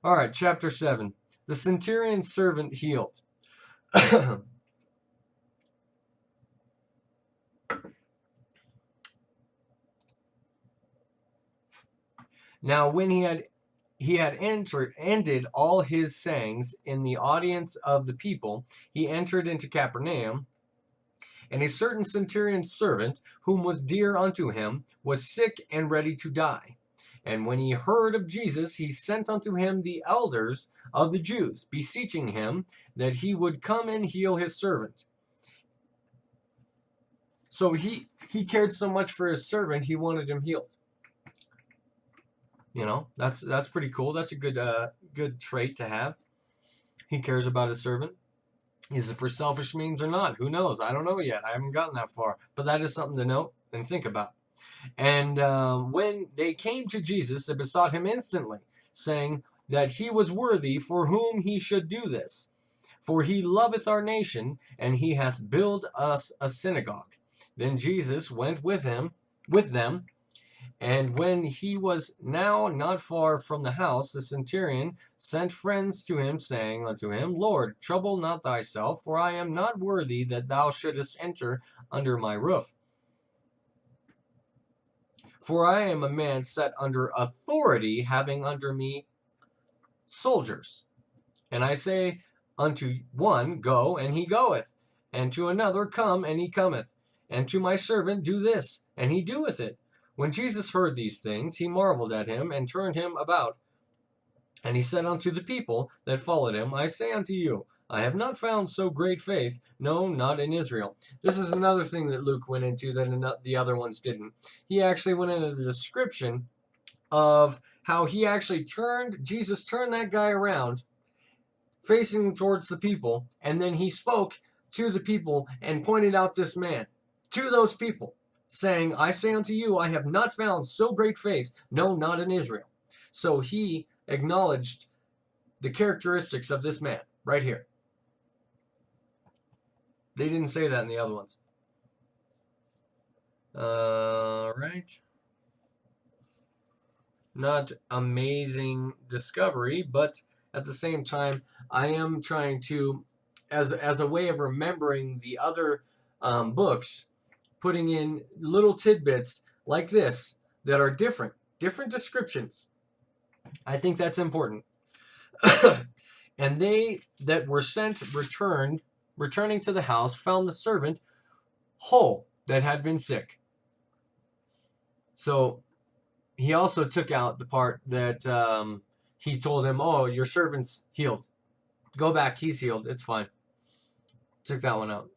All right, chapter 7. The centurion's servant healed. Now, when he had ended all his sayings in the audience of the people, he entered into Capernaum. And a certain centurion's servant, whom was dear unto him, was sick and ready to die. And when he heard of Jesus, he sent unto him the elders of the Jews, beseeching him that he would come and heal his servant. So he cared so much for his servant, he wanted him healed. That's pretty cool. That's a good trait to have. He cares about his servant. Is it for selfish means or not? Who knows? I don't know yet. I haven't gotten that far. But that is something to note and think about. And when they came to Jesus, they besought him instantly, saying that he was worthy for whom he should do this. For he loveth our nation, and he hath built us a synagogue. Then Jesus went with them, and when he was now not far from the house, the centurion sent friends to him, saying unto him, Lord, trouble not thyself, for I am not worthy that thou shouldest enter under my roof. For I am a man set under authority, having under me soldiers. And I say unto one, Go, and he goeth, and to another, Come, and he cometh, and to my servant, Do this, and he doeth it. When Jesus heard these things, he marveled at him, and turned him about. And he said unto the people that followed him, I say unto you, I have not found so great faith, no, not in Israel. This is another thing that Luke went into that the other ones didn't. He actually went into the description of how Jesus turned that guy around, facing towards the people, and then he spoke to the people and pointed out this man to those people, saying, I say unto you, I have not found so great faith, no, not in Israel. So he acknowledged the characteristics of this man right here. They didn't say that in the other ones. Right. Not amazing discovery, but at the same time, I am trying to, as a way of remembering the other books, putting in little tidbits like this that are different descriptions. I think that's important. And they that were sent returning to the house, found the servant whole that had been sick. So he also took out the part that he told him, oh, your servant's healed. Go back, he's healed. It's fine. Took that one out.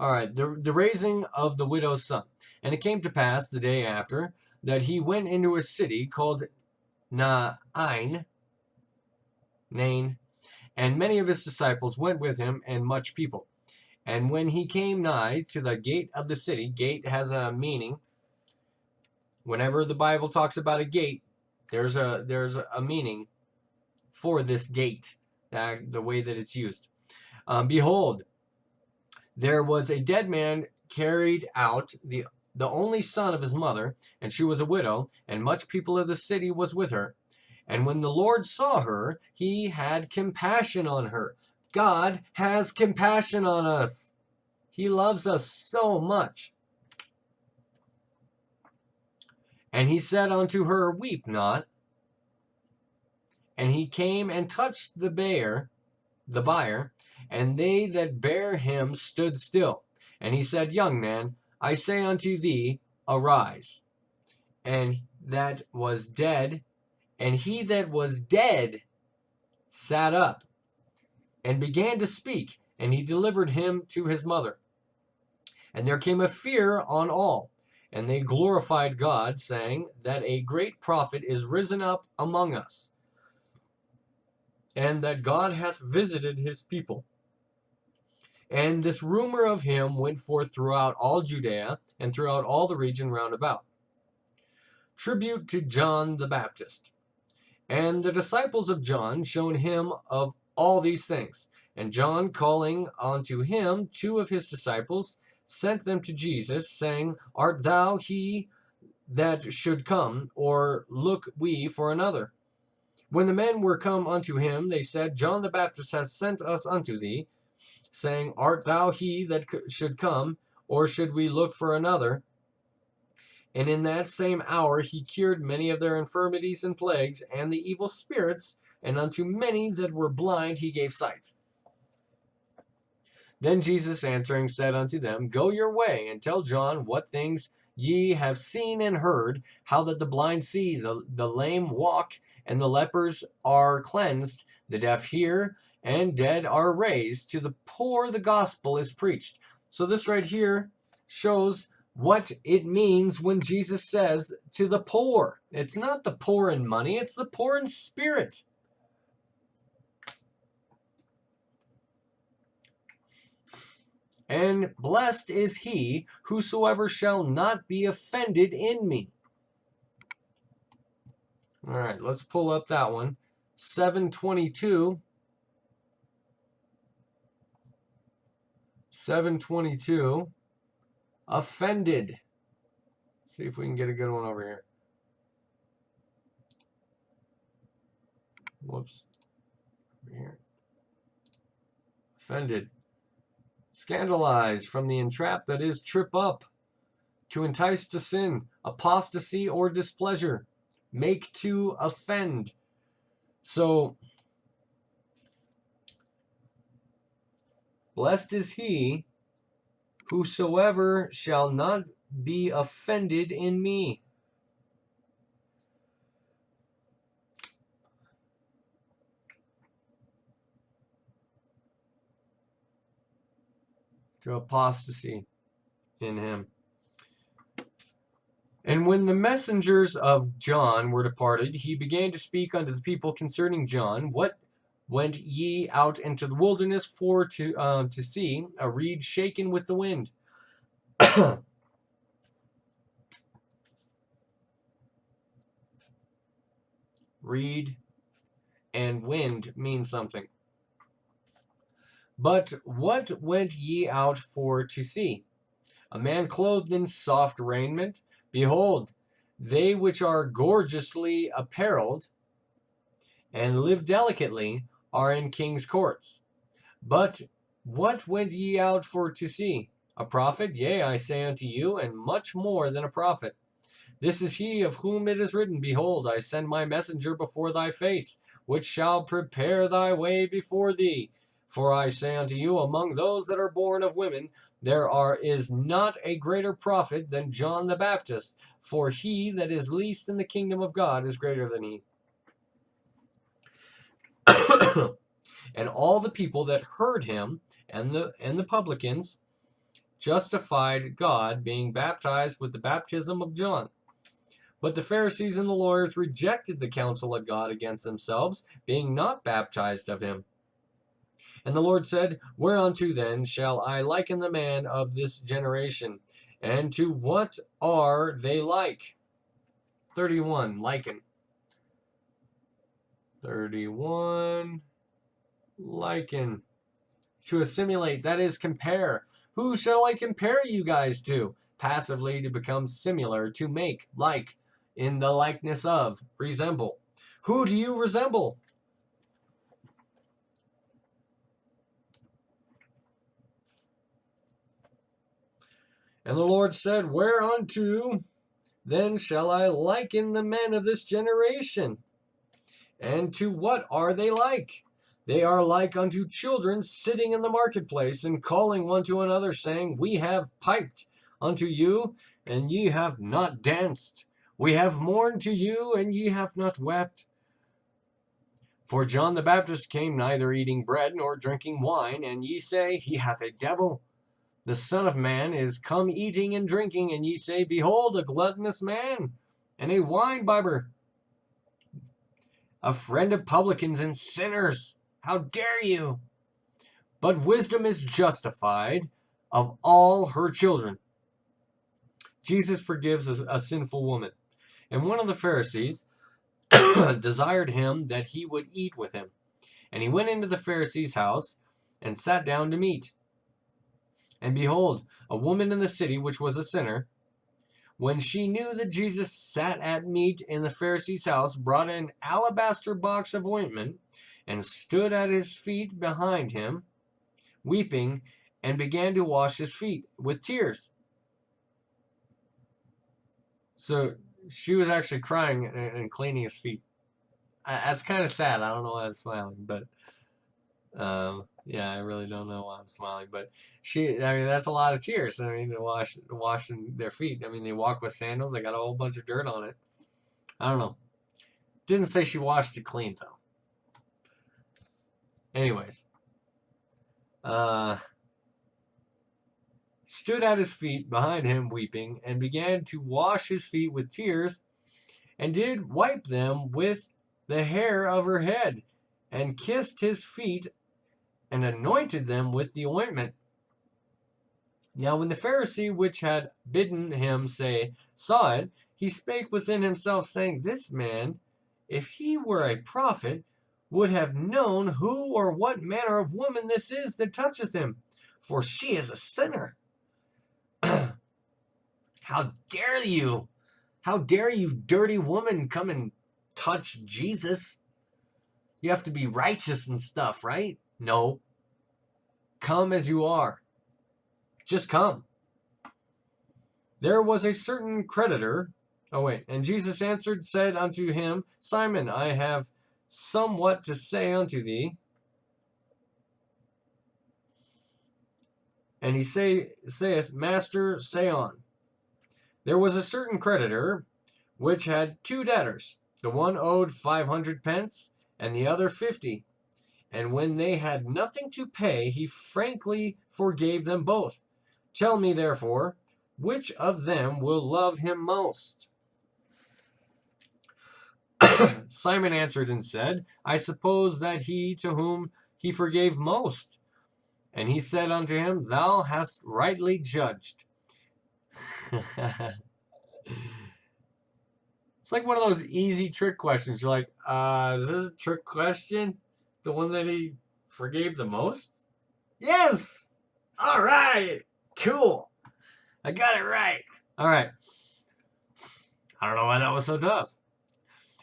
All right, the raising of the widow's son. And it came to pass the day after that he went into a city called Nain, and many of his disciples went with him, and much people. And when he came nigh to the gate of the city, gate has a meaning. Whenever the Bible talks about a gate, there's a meaning for this gate, the way that it's used. Behold, there was a dead man carried out, the only son of his mother, and she was a widow, and much people of the city was with her. And when the Lord saw her, he had compassion on her. God has compassion on us. He loves us so much. And he said unto her, Weep not. And he came and touched the bier, and they that bare him stood still. And he said, Young man, I say unto thee, arise. And that was dead, and he that was dead sat up, and began to speak, and he delivered him to his mother. And there came a fear on all, and they glorified God, saying that a great prophet is risen up among us, and that God hath visited his people. And this rumor of him went forth throughout all Judea, and throughout all the region round about. Tribute to John the Baptist. And the disciples of John showed him of all these things. And John, calling unto him 2 of his disciples, sent them to Jesus, saying, Art thou he that should come, or look we for another? When the men were come unto him, they said, John the Baptist has sent us unto thee, saying, Art thou he that should come, or should we look for another? And in that same hour he cured many of their infirmities and plagues, and the evil spirits, and unto many that were blind he gave sight. Then Jesus answering said unto them, Go your way, and tell John what things ye have seen and heard, how that the blind see, the lame walk, and the lepers are cleansed, the deaf hear, and dead are raised. To the poor the gospel is preached. So this right here shows what it means when Jesus says to the poor. It's not the poor in money, it's the poor in spirit. And blessed is he whosoever shall not be offended in me. All right, let's pull up that one. 7:22. 7:22. Offended. Let's see if we can get a good one over here. Whoops. Over here. Offended. Scandalize, from the entrap, that is, trip up, to entice to sin, apostasy or displeasure, make to offend. So, blessed is he whosoever shall not be offended in me. To apostasy in him. And when the messengers of John were departed, he began to speak unto the people concerning John. What went ye out into the wilderness for to see? A reed shaken with the wind. Reed and wind mean something. But what went ye out for to see? A man clothed in soft raiment? Behold, they which are gorgeously apparelled and live delicately are in king's courts. But what went ye out for to see? A prophet? Yea, I say unto you, and much more than a prophet. This is he of whom it is written, Behold, I send my messenger before thy face, which shall prepare thy way before thee. For I say unto you, among those that are born of women, is not a greater prophet than John the Baptist, for he that is least in the kingdom of God is greater than he. And all the people that heard him, and the publicans, justified God, being baptized with the baptism of John. But the Pharisees and the lawyers rejected the counsel of God against themselves, being not baptized of him. And the Lord said, Whereunto then shall I liken the man of this generation? And to what are they like? 31, liken. 31, liken. To assimilate, that is, compare. Who shall I compare you guys to? Passively, to become similar, to make, like, in the likeness of, resemble. Who do you resemble? And the Lord said, Whereunto then shall I liken the men of this generation? And to what are they like? They are like unto children sitting in the marketplace, and calling one to another, saying, We have piped unto you, and ye have not danced. We have mourned to you, and ye have not wept. For John the Baptist came neither eating bread nor drinking wine, and ye say, He hath a devil. The Son of Man is come eating and drinking, and ye say, Behold, a gluttonous man, and a winebibber, a friend of publicans and sinners. How dare you? But wisdom is justified of all her children. Jesus forgives a sinful woman. And one of the Pharisees desired him that he would eat with him. And he went into the Pharisee's house and sat down to meat. And behold, a woman in the city, which was a sinner, when she knew that Jesus sat at meat in the Pharisee's house, brought an alabaster box of ointment, and stood at his feet behind him, weeping, and began to wash his feet with tears. So she was actually crying and cleaning his feet. That's kind of sad. I don't know why I'm smiling, but yeah, I really don't know why I'm smiling. But that's a lot of tears. I mean, washing their feet. I mean, they walk with sandals. They got a whole bunch of dirt on it. I don't know. Didn't say she washed it clean though. Anyways, stood at his feet behind him weeping, and began to wash his feet with tears, and did wipe them with the hair of her head, and kissed his feet, and anointed them with the ointment. Now when the Pharisee which had bidden him saw it, he spake within himself, saying, This man, if he were a prophet, would have known who or what manner of woman this is that toucheth him, for she is a sinner. How dare you? How dare you, dirty woman, come and touch Jesus? You have to be righteous and stuff, right? No. Come as you are. Just come. There was a certain creditor. And Jesus answered, said unto him, Simon, I have somewhat to say unto thee. And he saith, Master, say on. There was a certain creditor which had 2 debtors. The one owed 500 pence, and the other 50. And when they had nothing to pay, he frankly forgave them both. Tell me, therefore, which of them will love him most? Simon answered and said, I suppose that he to whom he forgave most. And he said unto him, Thou hast rightly judged. It's like one of those easy trick questions. You're like, is this a trick question? The one that he forgave the most? Yes! All right! Cool! I got it right. All right. I don't know why that was so tough.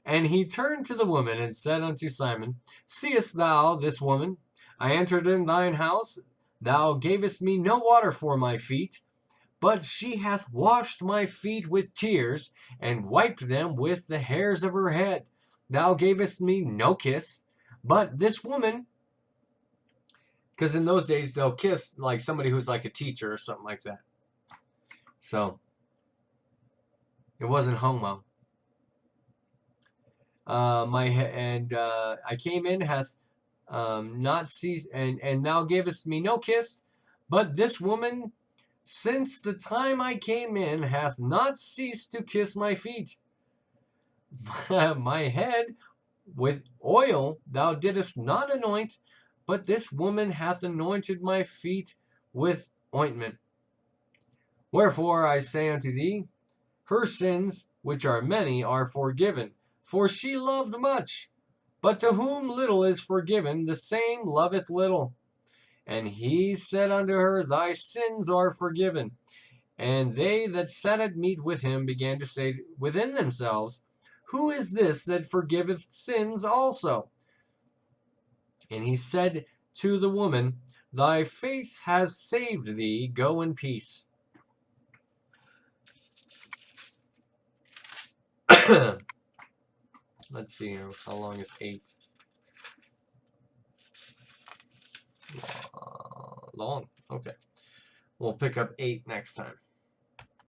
And he turned to the woman and said unto Simon, Seest thou this woman? I entered in thine house. Thou gavest me no water for my feet, but she hath washed my feet with tears, and wiped them with the hairs of her head. Thou gavest me no kiss, but this woman, because in those days they'll kiss like somebody who's like a teacher or something like that. So it wasn't homo. I came in, hath not ceased, and thou gavest me no kiss, but this woman, since the time I came in, hath not ceased to kiss my feet. My head with oil thou didst not anoint, but this woman hath anointed my feet with ointment. Wherefore I say unto thee, her sins, which are many, are forgiven, for she loved much. But to whom little is forgiven, the same loveth little. And he said unto her, Thy sins are forgiven. And they that sat at meat with him began to say within themselves, Who is this that forgiveth sins also? And he said to the woman, Thy faith has saved thee. Go in peace. Let's see here. How long is 8? Long. Okay. We'll pick up 8 next time.